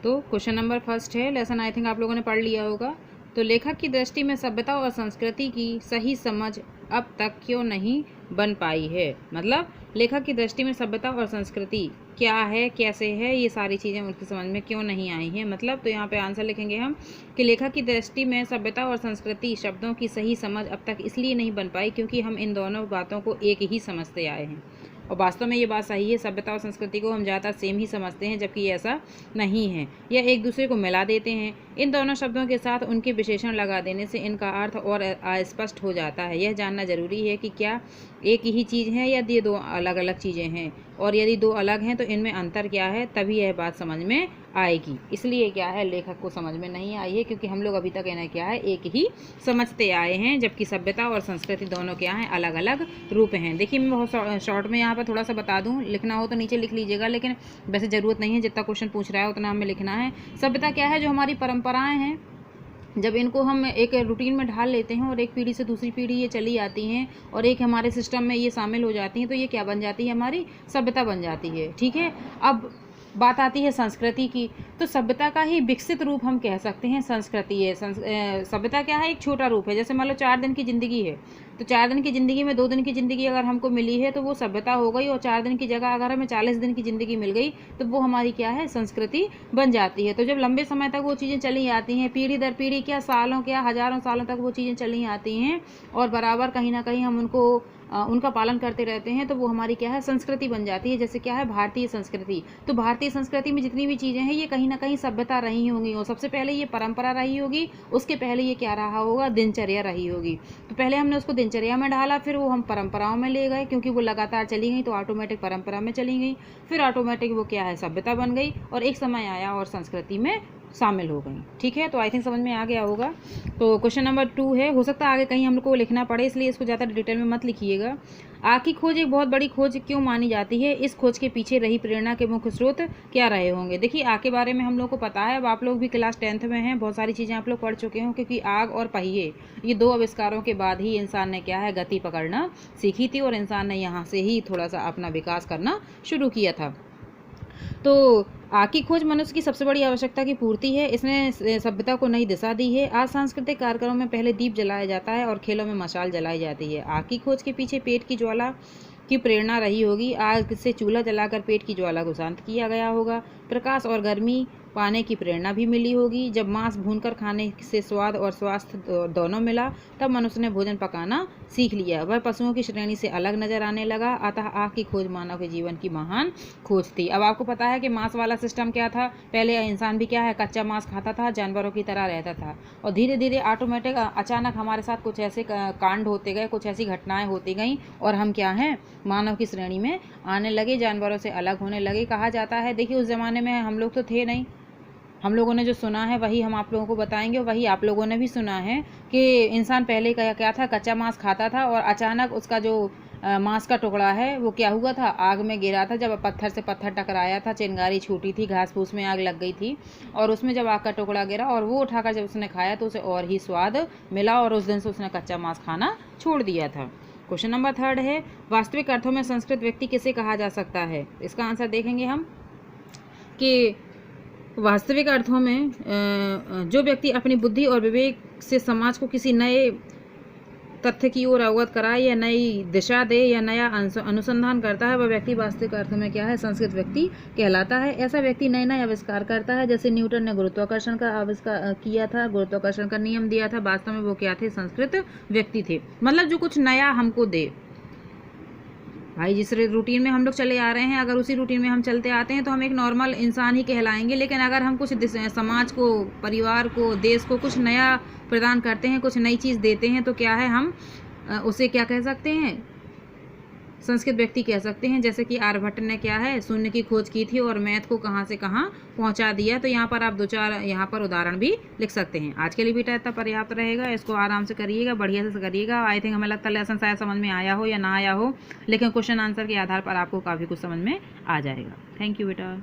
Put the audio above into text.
तो question number first है, lesson I think आप लोगों ने पढ़ लिया होगा। तो लेखक की दृष्टि में सभ्यता और संस्कृति की सही समझ अब तक क्यों नहीं बन पाई है। मतलब लेखक की दृष्टि में सभ्यता और संस्कृति क्या है, कैसे है, ये सारी चीज़ें उनकी समझ में क्यों नहीं आई हैं। मतलब तो यहाँ पे आंसर लिखेंगे हम कि लेखक की दृष्टि में सभ्यता और संस्कृति शब्दों की सही समझ अब तक इसलिए नहीं बन पाई क्योंकि हम इन दोनों बातों को एक ही समझते आए हैं। और वास्तव में ये बात सही है, सभ्यता और संस्कृति को हम ज़्यादातर सेम ही समझते हैं, जबकि ऐसा नहीं है। यह एक दूसरे को मिला देते हैं। इन दोनों शब्दों के साथ उनके विशेषण लगा देने से इनका अर्थ और अस्पष्ट हो जाता है। यह जानना जरूरी है कि क्या एक ही चीज़ है या ये दो अलग अलग चीज़ें हैं, और यदि दो अलग हैं तो इनमें अंतर क्या है, तभी यह बात समझ में आएगी। इसलिए क्या है, लेखक को समझ में नहीं आई है क्योंकि हम लोग अभी तक इन्हें क्या है, एक ही समझते आए हैं, जबकि सभ्यता और संस्कृति दोनों क्या हैं, अलग अलग रूप हैं। देखिए मैं बहुत शॉर्ट में यहाँ पर थोड़ा सा बता दूँ, लिखना हो तो नीचे लिख लीजिएगा, लेकिन वैसे ज़रूरत नहीं है, जितना क्वेश्चन पूछ रहा है उतना हमें लिखना है। सभ्यता क्या है, जो हमारी परंपराएं हैं, जब इनको हम एक रूटीन में ढाल लेते हैं और एक पीढ़ी से दूसरी पीढ़ी ये चली आती हैं और एक हमारे सिस्टम में ये शामिल हो जाती हैं, तो ये क्या बन जाती है, हमारी सभ्यता बन जाती है। ठीक है, अब बात आती है संस्कृति की। तो सभ्यता का ही विकसित रूप हम कह सकते हैं संस्कृति है। सभ्यता क्या है, एक छोटा रूप है। जैसे मान लो 4 दिन की ज़िंदगी है, तो 4 दिन की ज़िंदगी में 2 दिन की ज़िंदगी अगर हमको मिली है तो वो सभ्यता हो गई, और 4 दिन की जगह अगर हमें 40 दिन की ज़िंदगी मिल गई तो वो हमारी क्या है, संस्कृति बन जाती है। तो जब लंबे समय तक वो चीज़ें चली आती हैं, पीढ़ी दर पीढ़ी, क्या सालों, क्या हज़ारों सालों तक वो चीज़ें चली आती हैं और बराबर कहीं ना कहीं हम उनका पालन करते रहते हैं, तो वो हमारी क्या है, संस्कृति बन जाती है। जैसे क्या है, भारतीय संस्कृति। तो भारतीय संस्कृति में जितनी भी चीज़ें हैं ये कहीं ना कहीं सभ्यता रही होंगी, और सबसे पहले ये परंपरा रही होगी, उसके पहले ये क्या रहा होगा, दिनचर्या रही होगी। तो पहले हमने उसको दिनचर्या में डाला, फिर वो हम परंपराओं में ले गए, क्योंकि वो लगातार चली गई तो ऑटोमेटिक परंपरा में चली गई, फिर ऑटोमेटिक वो क्या है, सभ्यता बन गई, और एक समय आया और संस्कृति में शामिल हो गई। ठीक है, तो आई थिंक समझ में आ गया होगा। तो क्वेश्चन नंबर 2 है, हो सकता है आगे कहीं हम लोग को लिखना पड़े, इसलिए इसको ज़्यादा डिटेल में मत लिखिएगा। आग की खोज एक बहुत बड़ी खोज क्यों मानी जाती है, इस खोज के पीछे रही प्रेरणा के मुख्य स्रोत क्या रहे होंगे। देखिए आग के बारे में हम लोग को पता है, अब आप लोग भी क्लास 10th में हैं, बहुत सारी चीज़ें आप लोग पढ़ चुके हो, क्योंकि आग और पहिए ये 2 आविष्कारों के बाद ही इंसान ने क्या है, गति पकड़ना सीखी थी, और इंसान ने यहाँ से ही थोड़ा सा अपना विकास करना शुरू किया था। तो आग की खोज मनुष्य की सबसे बड़ी आवश्यकता की पूर्ति है। इसने सभ्यता को नई दिशा दी है। आज सांस्कृतिक कार्यक्रमों में पहले दीप जलाया जाता है और खेलों में मशाल जलाई जाती है। आग की खोज के पीछे पेट की ज्वाला की प्रेरणा रही होगी। आग से चूल्हा जलाकर पेट की ज्वाला को शांत किया गया होगा। प्रकाश और गर्मी पाने की प्रेरणा भी मिली होगी। जब मांस भूनकर खाने से स्वाद और स्वास्थ्य दोनों मिला, तब मनुष्य ने भोजन पकाना सीख लिया। वह पशुओं की श्रेणी से अलग नजर आने लगा। अतः आग की खोज मानव के जीवन की महान खोज थी। अब आपको पता है कि मांस वाला सिस्टम क्या था। पहले इंसान भी क्या है, कच्चा मांस खाता था, जानवरों की तरह रहता था, और धीरे धीरे ऑटोमेटिक अचानक हमारे साथ कुछ ऐसे कांड होते गए, कुछ ऐसी घटनाएं होती गई, और हम क्या हैं, मानव की श्रेणी में आने लगे, जानवरों से अलग होने लगे। कहा जाता है, देखिए उस ज़माने में हम लोग तो थे नहीं, हम लोगों ने जो सुना है वही हम आप लोगों को बताएंगे, और वही आप लोगों ने भी सुना है कि इंसान पहले क्या था, कच्चा मांस खाता था, और अचानक उसका जो मांस का टुकड़ा है वो क्या हुआ था, आग में गिरा था। जब पत्थर से पत्थर टकराया था, चिंगारी छूटी थी, घास फूस में आग लग गई थी, और उसमें जब आग का टुकड़ा गिरा और वो उठाकर जब उसने खाया तो उसे और ही स्वाद मिला, और उस दिन से उसने कच्चा मांस खाना छोड़ दिया था। क्वेश्चन नंबर 3 है, वास्तविक अर्थों में संस्कृत व्यक्ति किसे कहा जा सकता है। इसका आंसर देखेंगे हम कि वास्तविक अर्थों में जो व्यक्ति अपनी बुद्धि और विवेक से समाज को किसी नए तथ्य की ओर अवगत कराए, या नई दिशा दे, या नया अनुसंधान करता है, वह व्यक्ति वास्तविक अर्थों में क्या है, संस्कृत व्यक्ति कहलाता है। ऐसा व्यक्ति नए नए आविष्कार करता है। जैसे न्यूटन ने गुरुत्वाकर्षण का आविष्कार किया था, गुरुत्वाकर्षण का नियम दिया था, वास्तव में वो क्या थे, संस्कृत व्यक्ति थे। मतलब जो कुछ नया हमको दे। भाई जिस रूटीन में हम लोग चले आ रहे हैं, अगर उसी रूटीन में हम चलते आते हैं तो हम एक नॉर्मल इंसान ही कहलाएंगे, लेकिन अगर हम कुछ समाज को, परिवार को, देश को कुछ नया प्रदान करते हैं, कुछ नई चीज़ देते हैं, तो क्या है, हम उसे क्या कह सकते हैं, संस्कृत व्यक्ति कह सकते हैं। जैसे कि आर्यभट्ट ने क्या है, शून्य की खोज की थी और मैथ को कहाँ से कहाँ पहुँचा दिया। तो यहाँ पर आप 2-4 यहाँ पर उदाहरण भी लिख सकते हैं। आज के लिए बेटा इतना पर्याप्त रहेगा, इसको आराम से करिएगा, बढ़िया से करिएगा। आई थिंक हमें लगता है लेसन शायद समझ में आया हो या ना आया हो, लेकिन क्वेश्चन आंसर के आधार पर आपको काफ़ी कुछ समझ में आ जाएगा। थैंक यू बेटा।